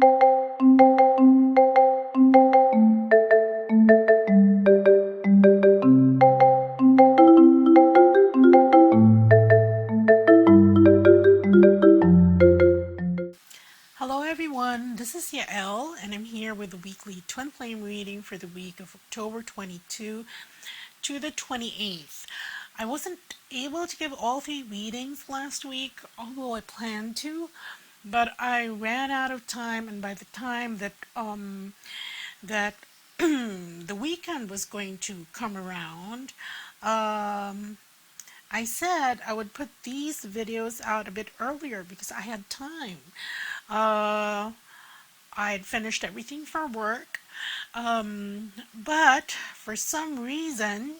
Hello everyone, this is Yael and I'm here with the weekly Twin Flame reading for the week of October 22 to the 28th. I wasn't able to give all 3 readings last week, although I planned to, but I ran out of time, and by the time that the weekend was going to come around, I said I would put these videos out a bit earlier because I had time. Uh, I had finished everything for work, but for some reason,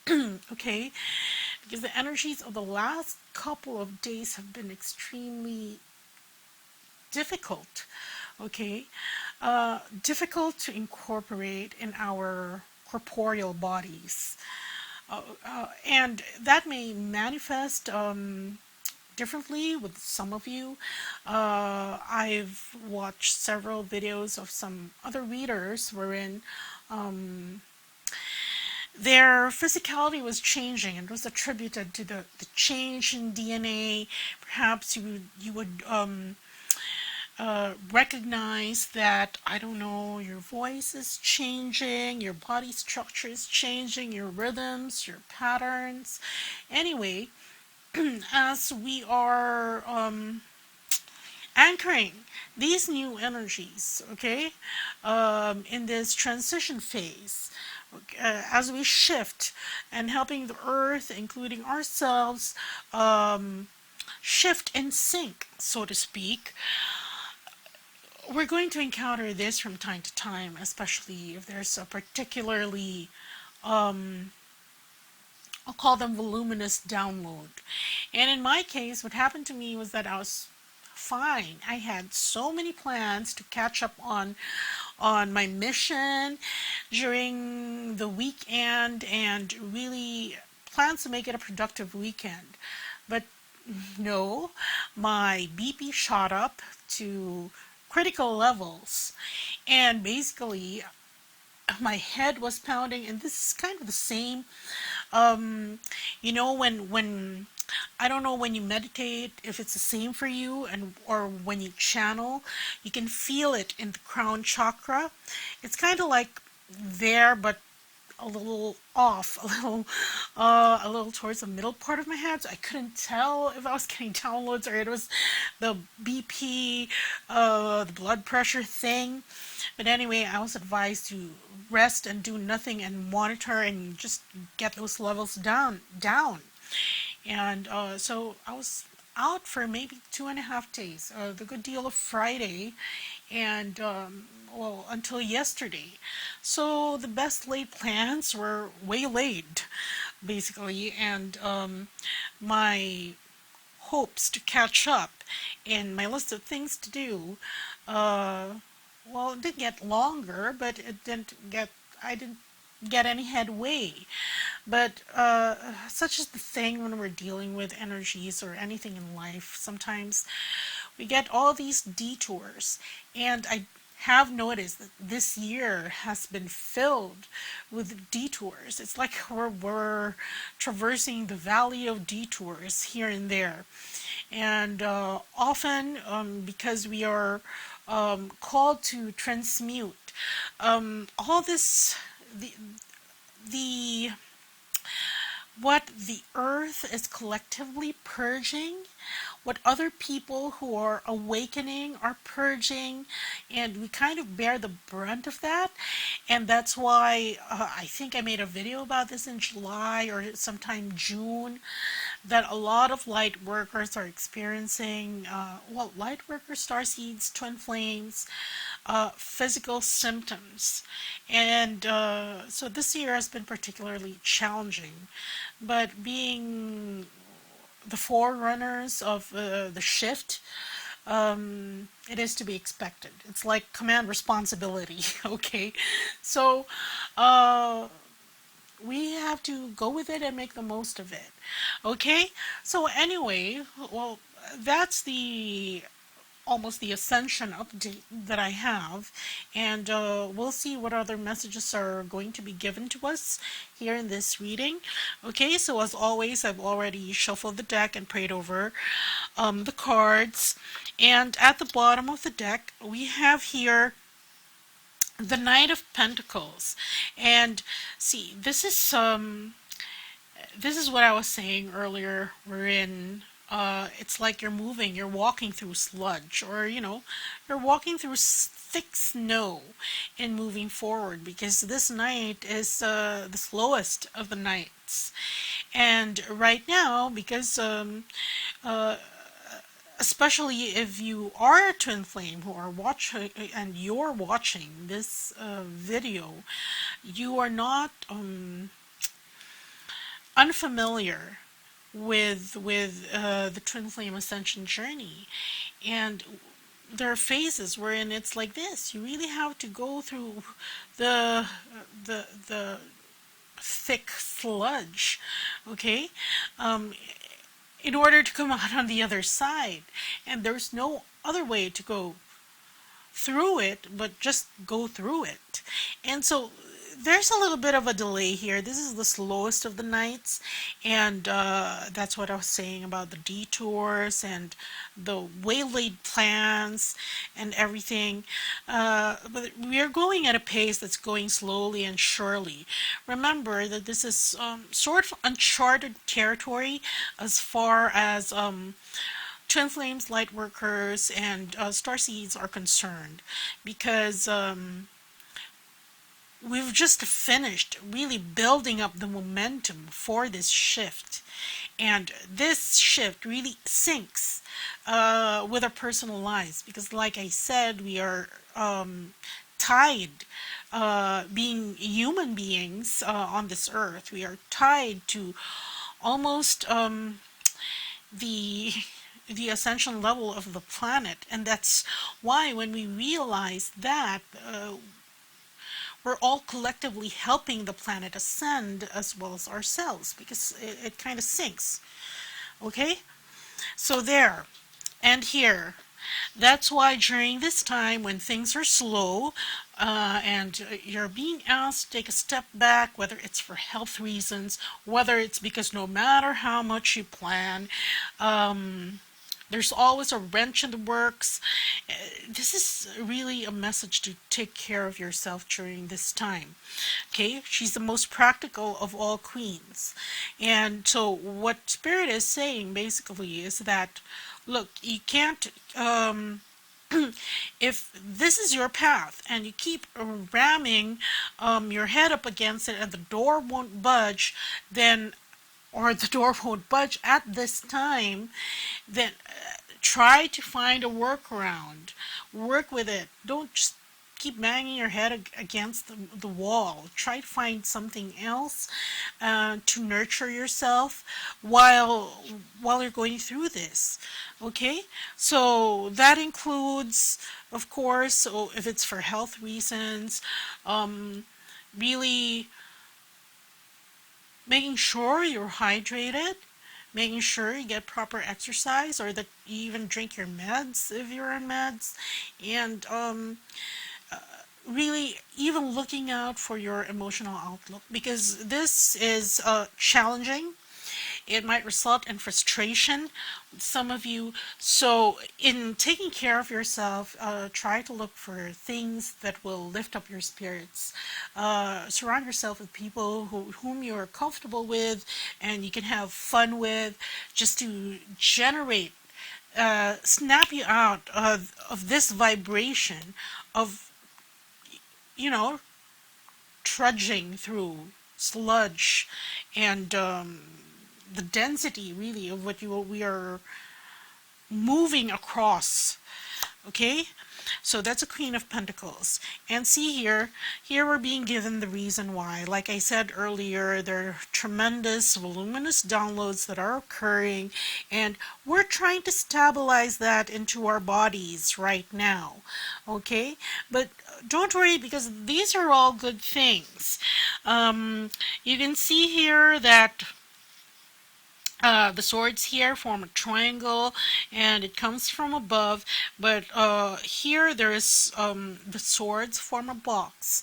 okay, because the energies of the last couple of days have been extremely difficult, okay, difficult to incorporate in our corporeal bodies. And that may manifest differently with some of you. I've watched several videos of some other readers wherein their physicality was changing and was attributed to the change in DNA. Perhaps you would recognize that, I don't know, your voice is changing, your body structure is changing, your rhythms, your patterns. Anyway, as we are anchoring these new energies, okay, in this transition phase, as we shift and helping the earth, including ourselves, shift in sync, so to speak, we're going to encounter this from time to time, especially if there's a particularly, I'll call them voluminous download. And in my case, what happened to me was that I was fine. I had so many plans to catch up on my mission during the weekend and really plans to make it a productive weekend. But no, my BP shot up to critical levels, and basically my head was pounding, and this is kind of the same, when I don't know, when you meditate, if it's the same for you, and or when you channel, you can feel it in the crown chakra. It's kind of like there, but a little off, a little towards the middle part of my head. So I couldn't tell if I was getting downloads or it was the BP, the blood pressure thing. But anyway, I was advised to rest and do nothing and monitor and just get those levels down. And so I was out for maybe 2.5 days, the good deal of Friday, and well, until yesterday. So the best laid plans were waylaid, basically, and my hopes to catch up and my list of things to do, well, it did get longer, but I didn't get any headway. But such is the thing when we're dealing with energies or anything in life. Sometimes we get all these detours, and I have noticed that this year has been filled with detours. It's like we're traversing the valley of detours here and there. And often, because we are called to transmute all this, the what the earth is collectively purging, what other people who are awakening are purging, and we kind of bear the brunt of that. And that's why I think I made a video about this in July or sometime June, that a lot of light workers are experiencing, well, light workers, starseeds, twin flames, physical symptoms. And so this year has been particularly challenging. But being the forerunners of the shift, it is to be expected. It's like command responsibility, okay? So we have to go with it and make the most of it, okay? So anyway, well, that's the almost the ascension update that I have, and we'll see what other messages are going to be given to us here in this reading. Okay, so as always, I've already shuffled the deck and prayed over the cards, and at the bottom of the deck we have here the Knight of Pentacles. And see, this is what I was saying earlier. We're in, it's like you're walking through sludge, or you're walking through thick snow and moving forward, because this night is the slowest of the nights. And right now, because especially if you are a twin flame who are watching and you're watching this video, you are not unfamiliar with the twin flame ascension journey, and there are phases wherein it's like this. You really have to go through the thick sludge, okay, in order to come out on the other side, and there's no other way to go through it but just go through it. And so there's a little bit of a delay here. This is the slowest of the nights, and that's what I was saying about the detours and the waylaid plans and everything. But we are going at a pace that's going slowly and surely. Remember that this is sort of uncharted territory as far as twin flames, light workers, and starseeds are concerned, because we've just finished really building up the momentum for this shift, and this shift really syncs with our personal lives, because like I said, we are tied, being human beings on this earth. We are tied to almost the ascension level of the planet, and that's why when we realize that, we're all collectively helping the planet ascend as well as ourselves, because it kind of syncs. Okay, so there and here, that's why during this time when things are slow, and you're being asked to take a step back, whether it's for health reasons, whether it's because no matter how much you plan, there's always a wrench in the works. This is really a message to take care of yourself during this time. Okay, she's the most practical of all queens. And so what Spirit is saying basically is that, look, you can't, if this is your path and you keep ramming your head up against it and the door won't budge, then, or the door won't budge at this time, then try to find a workaround. Work with it. Don't just keep banging your head against the wall. Try to find something else to nurture yourself while you're going through this. Okay, so that includes, of course, so if it's for health reasons, really making sure you're hydrated, making sure you get proper exercise, or that you even drink your meds if you're on meds, and really even looking out for your emotional outlook, because this is challenging. It might result in frustration with some of you. So in taking care of yourself, try to look for things that will lift up your spirits. Surround yourself with people whom you're comfortable with and you can have fun with, just to generate, snap you out of this vibration of, trudging through sludge and the density really of what we are moving across. Okay, so that's a Queen of Pentacles. And see here we're being given the reason why. Like I said earlier, there are tremendous voluminous downloads that are occurring, and we're trying to stabilize that into our bodies right now. Okay, but don't worry, because these are all good things. You can see here that The swords here form a triangle and it comes from above, but here there is the swords form a box,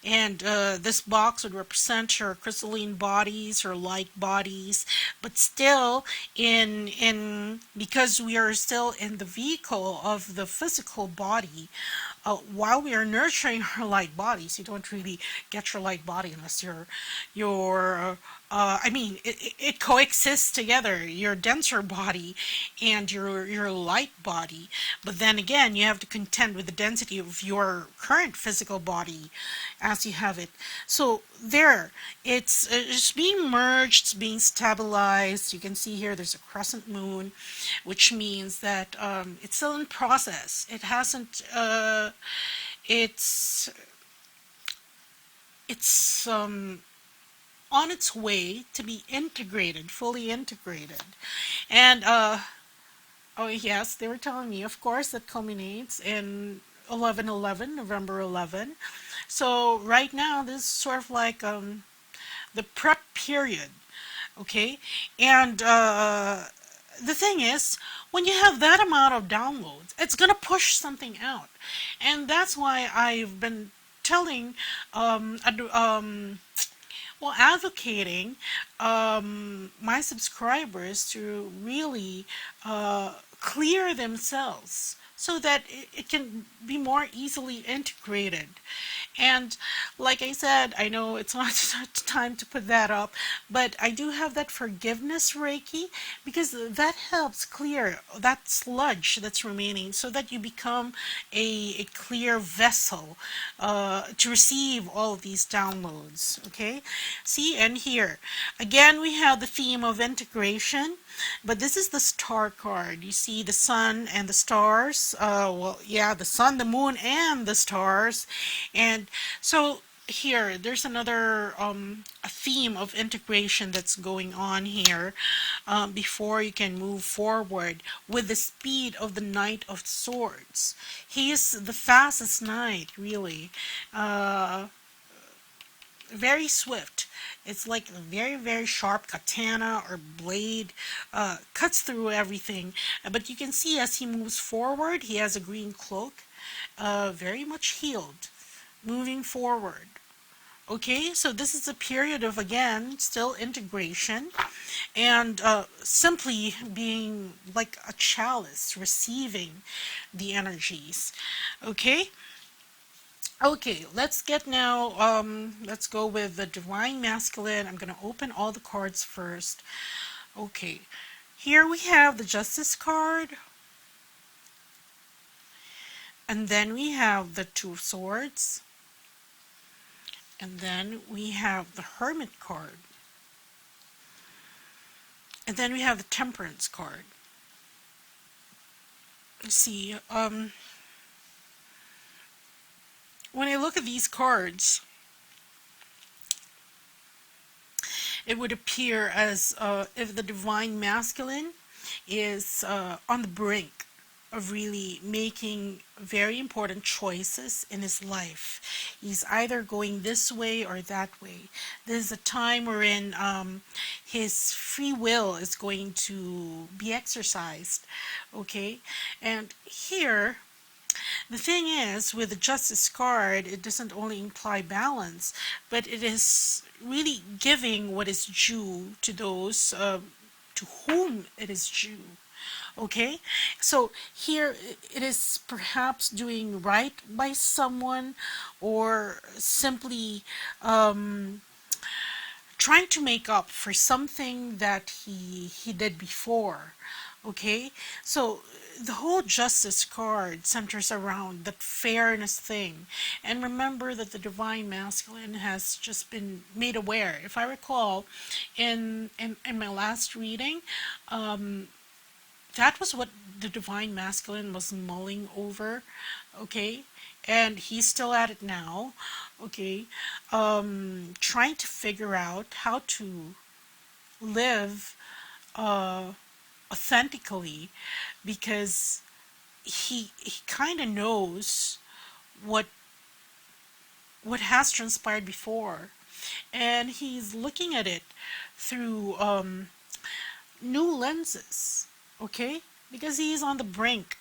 and this box would represent your crystalline bodies or light bodies, but still in because we are still in the vehicle of the physical body. While we are nurturing our light bodies, you don't really get your light body unless I mean, it coexists together, your denser body and your light body. But then again, you have to contend with the density of your current physical body as you have it. So there, it's being merged, it's being stabilized. You can see here there's a crescent moon, which means that it's still in process. It hasn't. It's on its way to be integrated, fully integrated. And oh yes, they were telling me, of course, that culminates in 11/11, November 11. So right now, this is sort of like the prep period, okay? And the thing is, when you have that amount of downloads, it's gonna push something out, and that's why I've been telling advocating my subscribers to really clear themselves so that it can be more easily integrated. And like I said, I know it's not time to put that up, but I do have that forgiveness Reiki because that helps clear that sludge that's remaining so that you become a clear vessel to receive all of these downloads. Okay, see, and here again we have the theme of integration, but this is the star card. You see the sun and the stars. Well, yeah, the sun, the moon, and the stars. And so here, there's another a theme of integration that's going on here before you can move forward with the speed of the Knight of Swords. He is the fastest knight, really. Very swift. It's like a very, very sharp katana or blade, cuts through everything. But you can see as he moves forward, he has a green cloak, very much healed, moving forward. Okay, so this is a period of, again, still integration and simply being like a chalice, receiving the energies. Okay. Okay, let's get now, let's go with the Divine Masculine. I'm going to open all the cards first. Okay, here we have the Justice card. And then we have the Two of Swords. And then we have the Hermit card. And then we have the Temperance card. You see, when I look at these cards, it would appear as if the Divine Masculine is on the brink of really making very important choices in his life. He's either going this way or that way. This is a time wherein his free will is going to be exercised. Okay, and here the thing is, with the Justice card, it doesn't only imply balance, but it is really giving what is due to those to whom it is due. Okay, so here it is perhaps doing right by someone, or simply trying to make up for something that he did before. Okay, so the whole Justice card centers around that fairness thing. And remember that the Divine Masculine has just been made aware. If I recall, in my last reading, that was what the Divine Masculine was mulling over. Okay, and he's still at it now. Okay, trying to figure out how to live authentically, because he kind of knows what has transpired before, and he's looking at it through new lenses, okay? Because he's on the brink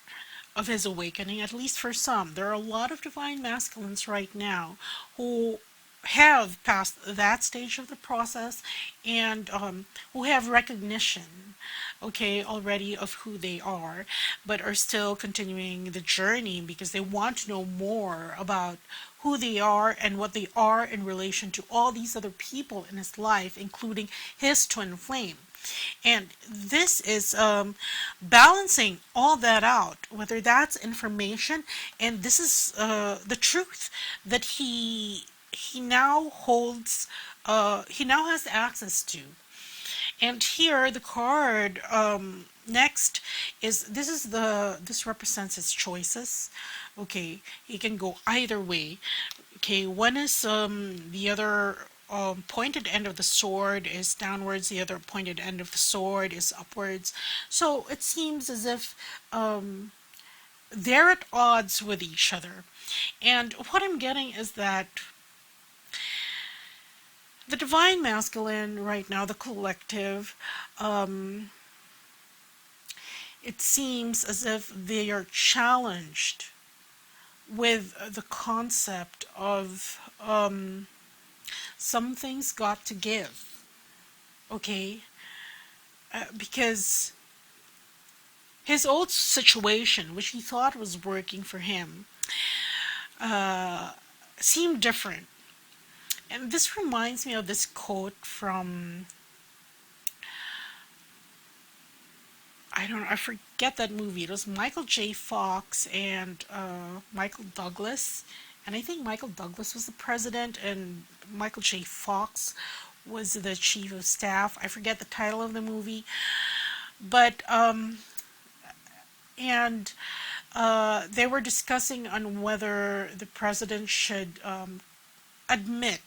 of his awakening, at least for some. There are a lot of divine masculines right now who have passed that stage of the process and who have recognition, okay, already of who they are, but are still continuing the journey because they want to know more about who they are and what they are in relation to all these other people in his life, including his twin flame. And this is balancing all that out, whether that's information, and this is the truth that he now holds, he now has access to. And here the card next is this represents his choices. Okay, he can go either way. Okay, one is the other pointed end of the sword is downwards, the other pointed end of the sword is upwards. So it seems as if they're at odds with each other. And what I'm getting is that the divine masculine right now, the collective, it seems as if they are challenged with the concept of something's got to give, okay? Because his old situation, which he thought was working for him, seemed different. And this reminds me of this quote from, I don't know, I forget that movie. It was Michael J. Fox and Michael Douglas. And I think Michael Douglas was the president and Michael J. Fox was the chief of staff. I forget the title of the movie. But, and they were discussing on whether the president should admit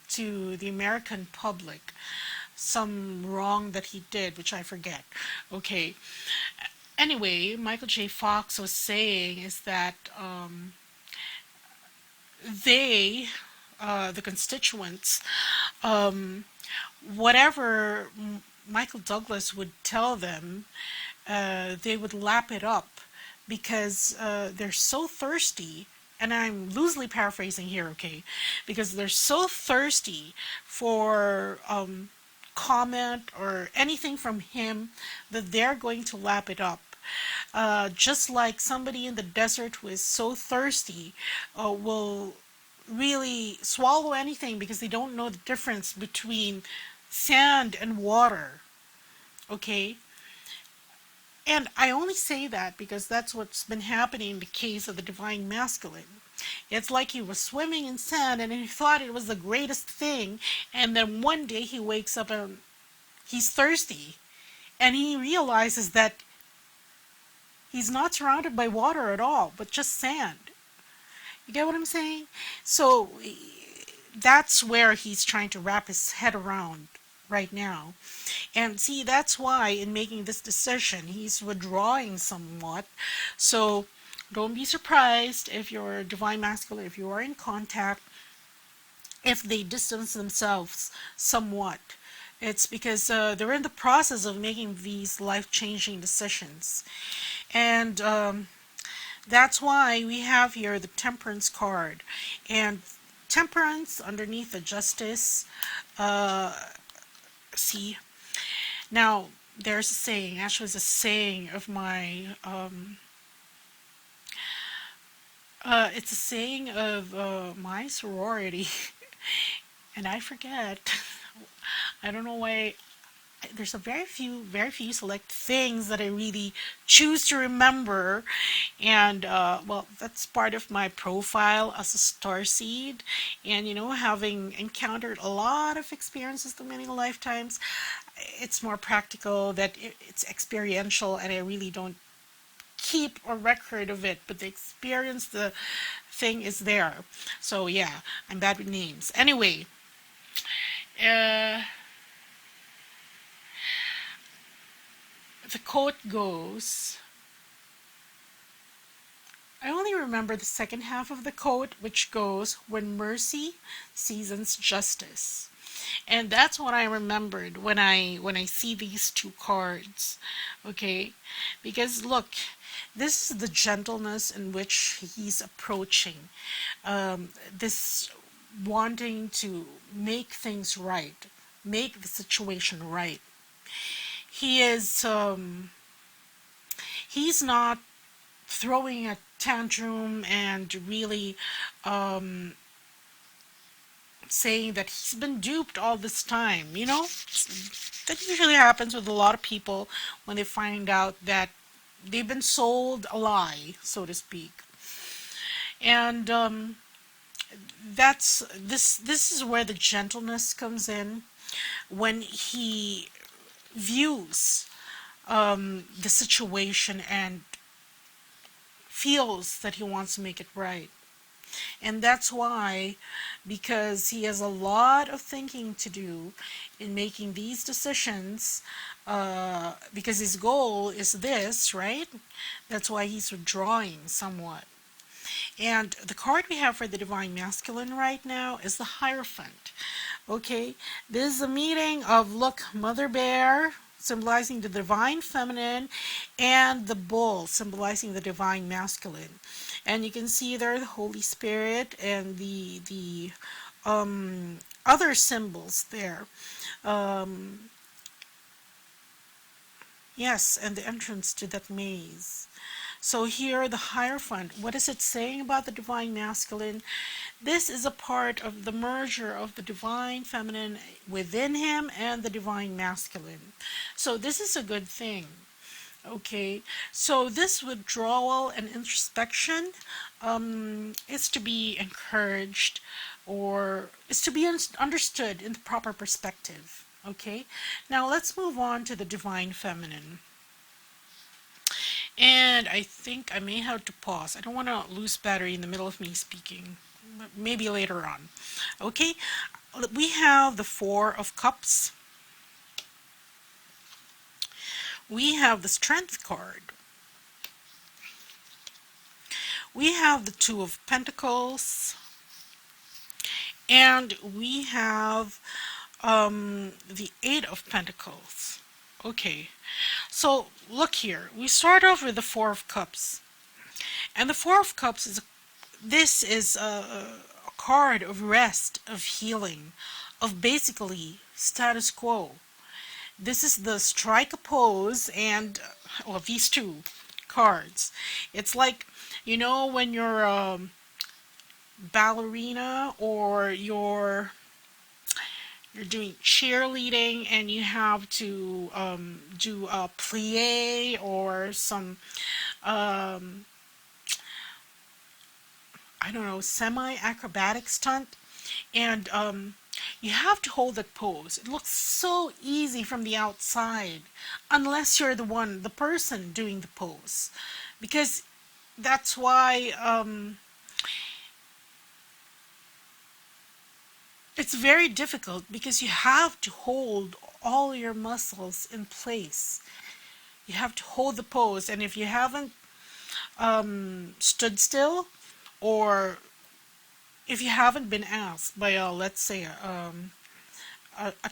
to the American public some wrong that he did, which I forget. Okay. Anyway, Michael J. Fox was saying is that they, the constituents, whatever Michael Douglas would tell them, they would lap it up because they're so thirsty. And I'm loosely paraphrasing here, okay? Because they're so thirsty for comment or anything from him that they're going to lap it up. Just like somebody in the desert who is so thirsty will really swallow anything because they don't know the difference between sand and water. Okay? And I only say that because that's what's been happening in the case of the divine masculine. It's like he was swimming in sand and he thought it was the greatest thing, and then one day he wakes up and he's thirsty and he realizes that he's not surrounded by water at all, but just sand. You get what I'm saying? So that's where he's trying to wrap his head around right now. And see, that's why in making this decision, he's withdrawing somewhat. So don't be surprised if your divine masculine, if you are in contact, if they distance themselves somewhat. It's because they're in the process of making these life-changing decisions. And that's why we have here the Temperance card. And Temperance underneath the Justice, see, now there's a saying, actually it's a saying of my, it's a saying of my sorority, and I forget, I don't know why, there's a very few select things that I really choose to remember, and well, that's part of my profile as a starseed, and you know, having encountered a lot of experiences through many lifetimes, it's more practical that it's experiential, and I really don't keep a record of it, but the experience, the thing is there. So yeah, I'm bad with names. Anyway, the quote goes, I only remember the second half of the quote, which goes, when mercy seasons justice. And that's what I remembered when I see these two cards. Okay? Because look, this is the gentleness in which he's approaching this, wanting to make things right, make the situation right. He is he's not throwing a tantrum and really saying that he's been duped all this time. You know, that usually happens with a lot of people when they find out that they've been sold a lie, so to speak. And that's this is where the gentleness comes in, when he views the situation and feels that he wants to make it right. And that's why, because he has a lot of thinking to do in making these decisions, because his goal is this, right? That's why he's withdrawing somewhat. And the card we have for the Divine Masculine right now is the Hierophant. Okay, this is a meeting of, look, Mother Bear, symbolizing the Divine Feminine, and the Bull, symbolizing the Divine Masculine. And you can see there the Holy Spirit and the other symbols there. Yes, and the entrance to that maze. So here, the Hierophant, what is it saying about the Divine Masculine? This is a part of the merger of the Divine Feminine within him and the Divine Masculine. So this is a good thing. Okay, so this withdrawal and introspection is to be encouraged, or is to be understood in the proper perspective. Okay, now let's move on to the Divine Feminine. And I think I may have to pause. I don't want to lose battery in the middle of me speaking. Maybe later on. Okay, we have the Four of Cups. We have the Strength card. We have the Two of Pentacles. And we have the Eight of Pentacles. Okay, so look here. We start off with the Four of Cups. And the Four of Cups is a card of rest, of healing, of basically status quo. This is the strike a pose, and well, these two cards. It's like, you know, when you're a ballerina, or you're doing cheerleading and you have to do a plie or some I don't know, semi-acrobatic stunt, and you have to hold that pose. It looks so easy from the outside, unless you're the person doing the pose, because that's why it's very difficult, because you have to hold all your muscles in place. You have to hold the pose, and if you haven't stood still, or if you haven't been asked by let's say a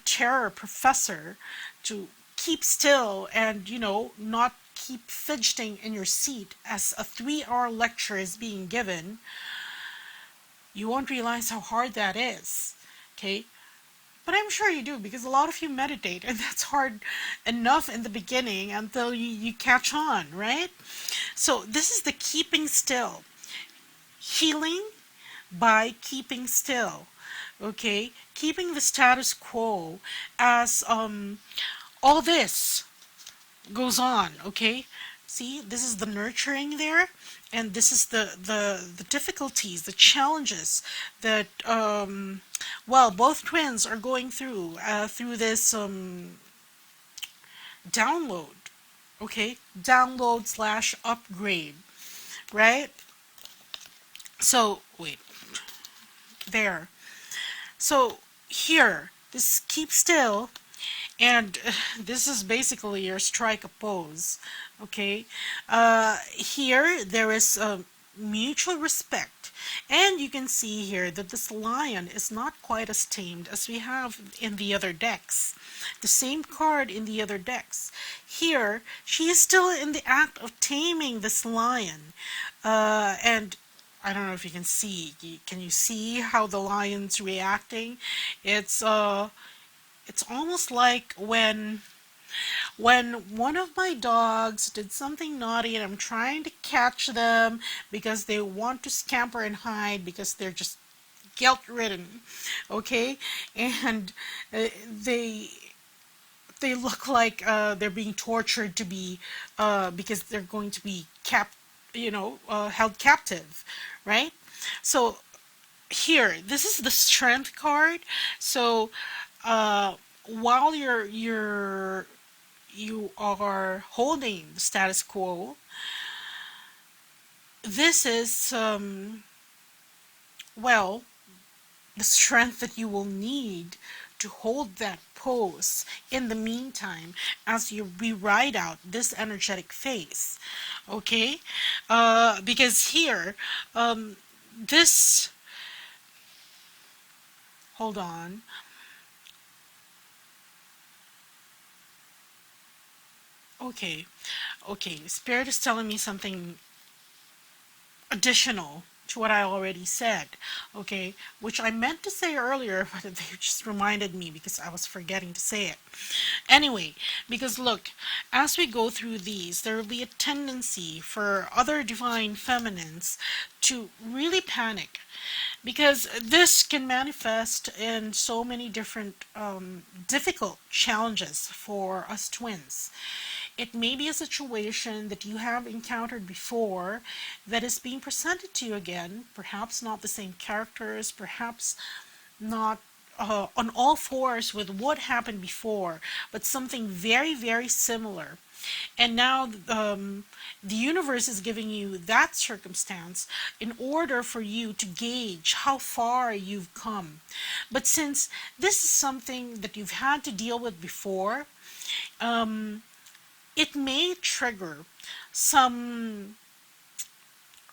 terror professor to keep still and, you know, not keep fidgeting in your seat as a 3-hour lecture is being given, you won't realize how hard that is. Okay, but I'm sure you do, because a lot of you meditate, and that's hard enough in the beginning until you catch on, right? So this is the keeping still. Healing by keeping still. Okay, keeping the status quo as all this goes on. Okay, see, this is the nurturing there, and this is the difficulties, the challenges that well, both twins are going through this download. Okay, download slash upgrade, right? So wait, there. So here, this keep still, and this is basically your strike a pose. Okay, here there is mutual respect. And you can see here that this lion is not quite as tamed as we have in the other decks. The same card in the other decks. Here, she is still in the act of taming this lion. And I don't know if you can see. Can you see how the lion's reacting? It's almost like when one of my dogs did something naughty and I'm trying to catch them because they want to scamper and hide because they're just guilt-ridden, okay? And they look like they're being tortured to be because they're going to be held captive, right? So here, this is the strength card. So while you are holding the status quo, this is well, the strength that you will need to hold that pose in the meantime as you rewrite out this energetic phase. Okay, because here this, hold on. Okay, Spirit is telling me something additional to what I already said, okay, which I meant to say earlier, but they just reminded me because I was forgetting to say it. Anyway, because look, as we go through these, there will be a tendency for other divine feminines to really panic, because this can manifest in so many different difficult challenges for us twins. It may be a situation that you have encountered before that is being presented to you again, perhaps not the same characters, perhaps not on all fours with what happened before, but something very, very similar. And now the universe is giving you that circumstance in order for you to gauge how far you've come. But since this is something that you've had to deal with before, it may trigger some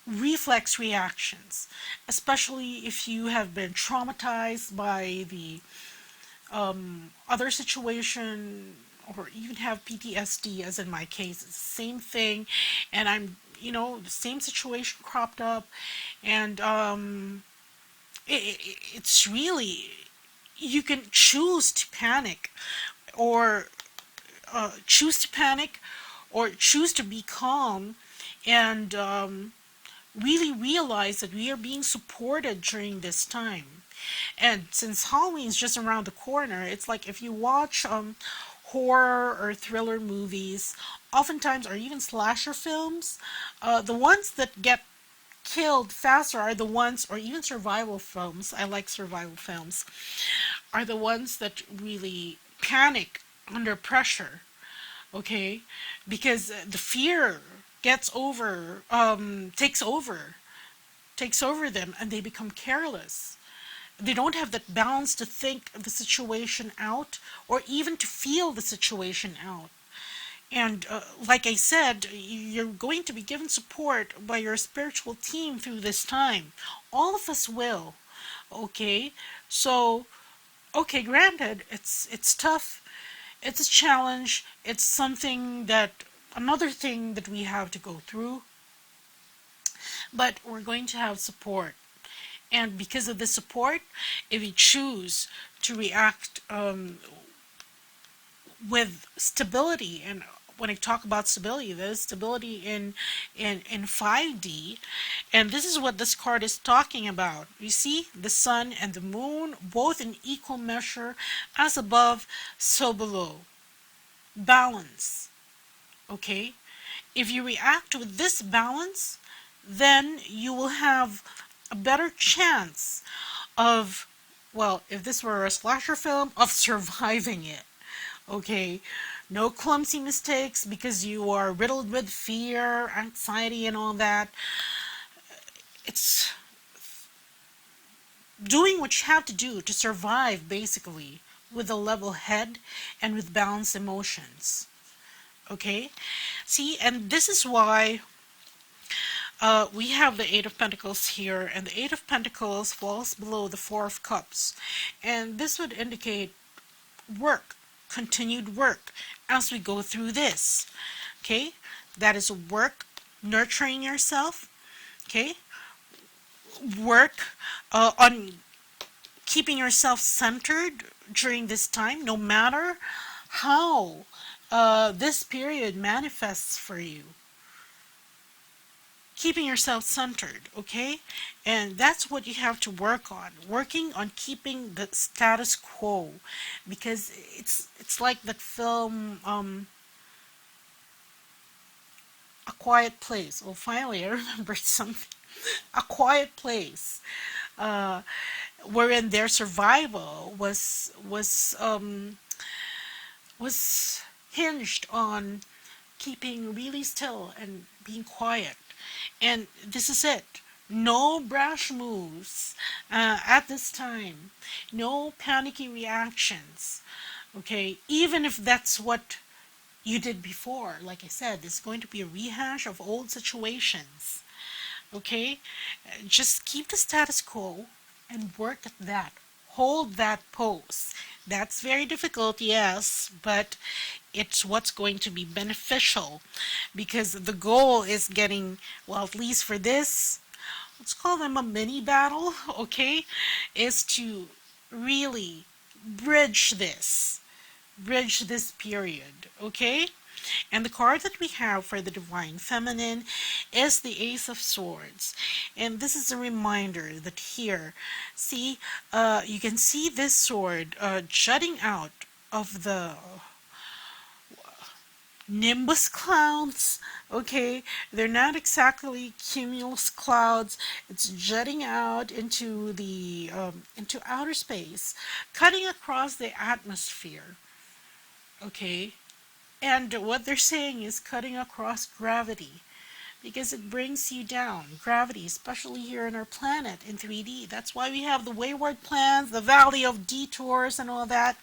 reflex reactions, especially if you have been traumatized by the other situation, or even have PTSD, as in my case. It's the same thing, and the same situation cropped up, and it's really, you can choose to panic, or choose to panic, or choose to be calm, and really realize that we are being supported during this time. And since Halloween is just around the corner, it's like if you watch horror or thriller movies, oftentimes, or even slasher films, the ones that get killed faster are the ones, or even survival films, I like survival films, are the ones that really panic under pressure, okay? Because the fear takes over them, and they become careless. They don't have that balance to think the situation out, or even to feel the situation out. And like I said, you're going to be given support by your spiritual team through this time. All of us will. Okay? So, okay, granted, it's tough. It's a challenge. It's another thing that we have to go through. But we're going to have support. And because of the support, if you choose to react with stability, and when I talk about stability, there's stability in 5D, and this is what this card is talking about. You see, the sun and the moon, both in equal measure, as above, so below. Balance. Okay? If you react with this balance, then you will have a better chance of, well, if this were a slasher film, of surviving it. Okay? No clumsy mistakes because you are riddled with fear, anxiety, and all that. It's doing what you have to do to survive, basically, with a level head and with balanced emotions. Okay? See, and this is why We have the Eight of Pentacles here, and the Eight of Pentacles falls below the Four of Cups. And this would indicate work, continued work as we go through this. Okay, that is work, nurturing yourself. Okay, work on keeping yourself centered during this time, no matter how this period manifests for you. Keeping yourself centered, okay? And that's what you have to work on. Working on keeping the status quo, because it's like that film, A Quiet Place. Well, finally, I remembered something. A Quiet Place, wherein their survival was hinged on keeping really still and being quiet. And this is it. No brash moves at this time. No panicky reactions. Okay, even if that's what you did before. Like I said, this is going to be a rehash of old situations. Okay, just keep the status quo and work at that. Hold that pose. That's very difficult, yes, but it's what's going to be beneficial, because the goal is getting, well, at least for this, let's call them a mini battle, okay, is to really bridge this period, okay? And the card that we have for the Divine Feminine is the Ace of Swords. And this is a reminder that here, see, you can see this sword jutting out of the nimbus clouds. Okay, they're not exactly cumulus clouds. It's jutting out into the into outer space, cutting across the atmosphere. Okay, and what they're saying is cutting across gravity, because it brings you down. Gravity, especially here in our planet in 3D. That's why we have the wayward plans, the valley of detours, and all that.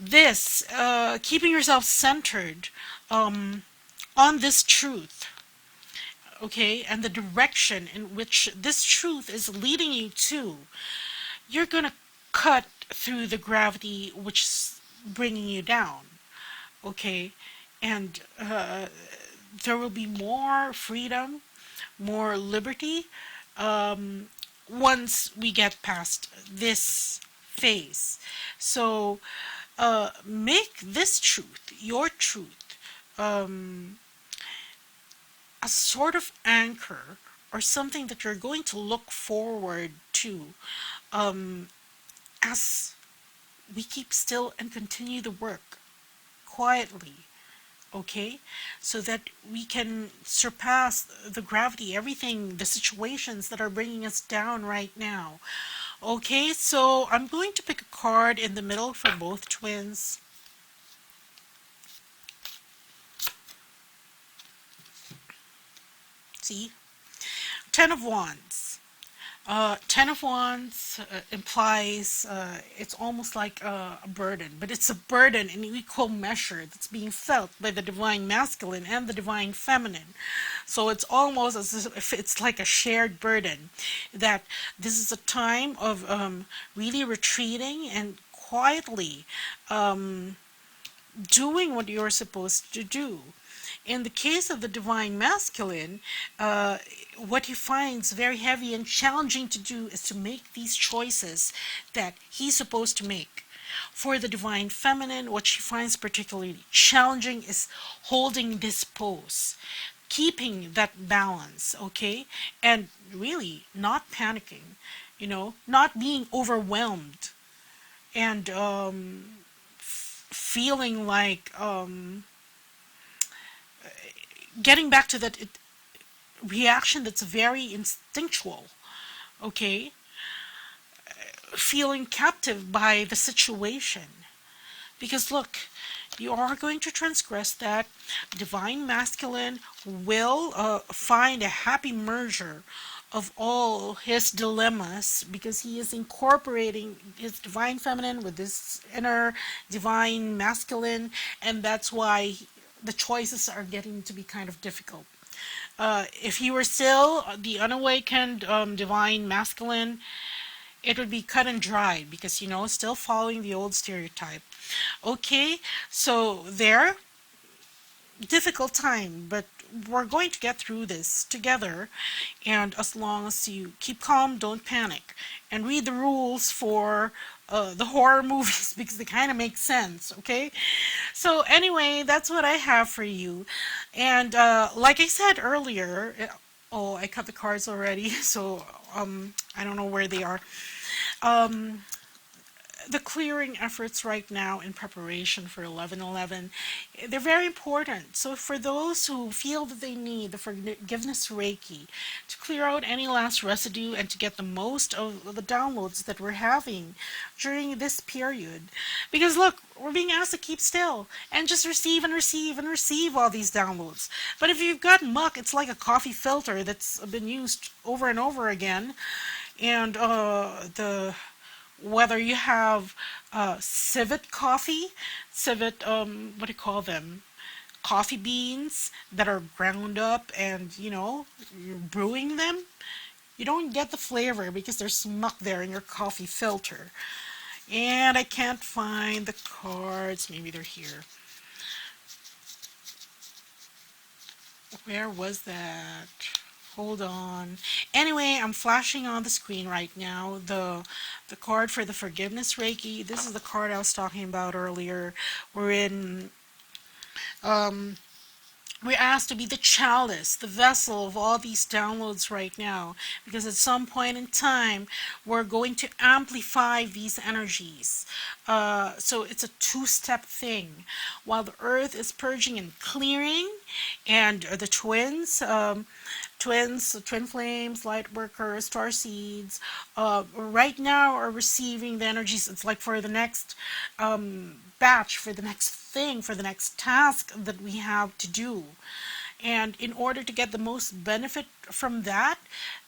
This, keeping yourself centered on this truth, okay, and the direction in which this truth is leading you to, you're going to cut through the gravity which is bringing you down, okay, and there will be more freedom, more liberty once we get past this phase. So make this truth, your truth, a sort of anchor or something that you're going to look forward to as we keep still and continue the work quietly, okay, so that we can surpass the gravity, everything, the situations that are bringing us down right now. Okay, so I'm going to pick a card in the middle for both twins. See? Ten of Wands. Ten of Wands implies it's almost like a burden, but it's a burden in equal measure that's being felt by the Divine Masculine and the Divine Feminine. So it's almost as if it's like a shared burden, that this is a time of really retreating and quietly doing what you're supposed to do. In the case of the Divine Masculine, what he finds very heavy and challenging to do is to make these choices that he's supposed to make. For the Divine Feminine, what she finds particularly challenging is holding this pose, keeping that balance, okay, and really not panicking, you know, not being overwhelmed, and feeling like getting back to that reaction that's very instinctual, okay, feeling captive by the situation. Because look, you are going to transgress that. Divine Masculine will find a happy merger of all his dilemmas, because he is incorporating his Divine Feminine with this inner Divine Masculine, and that's why the choices are getting to be kind of difficult. If you were still the unawakened divine masculine, it would be cut and dried because, you know, still following the old stereotype. Okay, so there, difficult time, but we're going to get through this together. And as long as you keep calm, don't panic, and read the rules for the horror movies because they kind of make sense. Okay, so anyway, that's what I have for you. And like I said earlier, oh, I cut the cards already, so I don't know where they are. The clearing efforts right now in preparation for 11/11, they're very important. So for those who feel that they need the forgiveness Reiki to clear out any last residue and to get the most of the downloads that we're having during this period, because look, we're being asked to keep still and just receive and receive and receive all these downloads. But if you've got muck, it's like a coffee filter that's been used over and over again, and the whether you have civet coffee, civet, what do you call them? Coffee beans that are ground up and, you know, you're brewing them, you don't get the flavor because there's muck there in your coffee filter. And I can't find the cards. Maybe they're here. Where was that? Hold on. Anyway, I'm flashing on the screen right now the card for the forgiveness Reiki. This is the card I was talking about earlier. Um, we're asked to be the chalice, the vessel of all these downloads right now, because at some point in time, we're going to amplify these energies. So it's a two-step thing. While the earth is purging and clearing, and the twin flames, light workers, star seeds, right now are receiving the energies. It's like for the next batch, for the next thing, for the next task that we have to do. And in order to get the most benefit from that,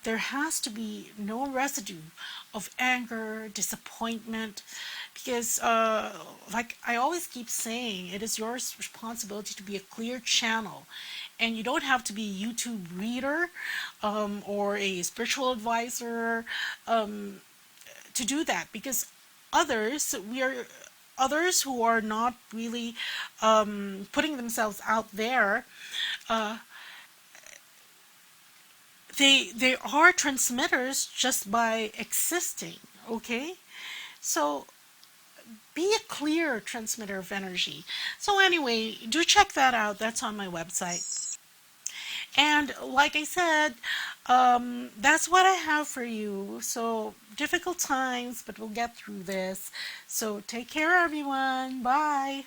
there has to be no residue of anger, disappointment, because like I always keep saying, it is your responsibility to be a clear channel. And you don't have to be a YouTube reader or a spiritual advisor to do that, because others who are not really putting themselves out there, they are transmitters just by existing. Okay, so be a clear transmitter of energy. So anyway, do check that out. That's on my website. And like I said, that's what I have for you. So difficult times, but we'll get through this. So take care, everyone. Bye.